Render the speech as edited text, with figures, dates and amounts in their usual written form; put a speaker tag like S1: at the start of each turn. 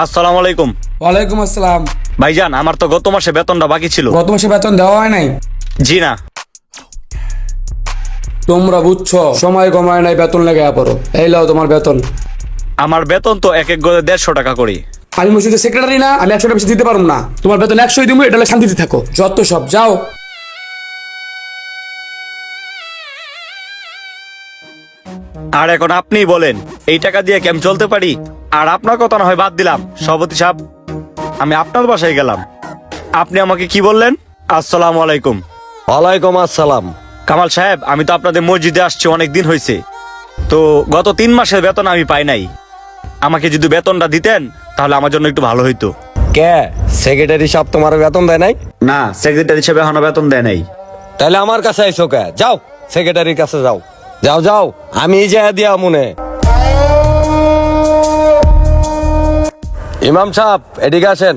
S1: আসসালামু আলাইকুম।
S2: ওয়ালাইকুম আসসালাম।
S1: ভাইজান, আমার তো গত মাসে বেতনটা বাকি ছিল।
S2: গত মাসে বেতন দেওয়া হয় নাই?
S1: জি না।
S2: তোমরা বুঝছো সময় কমায় নাই, বেতন লেগে পড়ো। এই লাও তোমার বেতন।
S1: আমার বেতন তো এক এক করে 150 টাকা করি।
S2: আমি মসজিদের সেক্রেটারি না, আমি 100 টাকা বেশি দিতে পারবো না। তোমার বেতন 100ই দিব, এটা হলে শান্তিতে থাকো। যত সব যাও।
S1: আর এখন আপনিই বলেন, এই টাকা দিয়ে কেমন চলতে পারি? আর আপনার কথা না হয় বাদ দিলাম, সভাপতি সাহেব, আমি আপনার বাসায় গেলাম, আপনি আমাকে কি বললেন? আসসালামু আলাইকুম।
S3: ওয়ালাইকুম আসসালাম।
S1: কামাল সাহেব, আমি তো আপনাদের মসজিদে আসছি অনেক দিন হয়েছে, তো গত 3 মাসের বেতন আমি পাই নাই। আমাকে যদি বেতনটা দিতেন তাহলে আমার জন্য একটু ভালো হইতো।
S3: কে সেক্রেটারি সাহেব তোমার বেতন দেয় নাই?
S1: না, সেক্রেটারি হিসেবে এখনো বেতন দেয় নাই।
S3: তাহলে আমার কাছে আইসো কে? যাও সেক্রেটারির কাছে যাও। যাও যাও, আমি যা দিয়া মনে। ইমাম সাহেব এদিকে আসেন।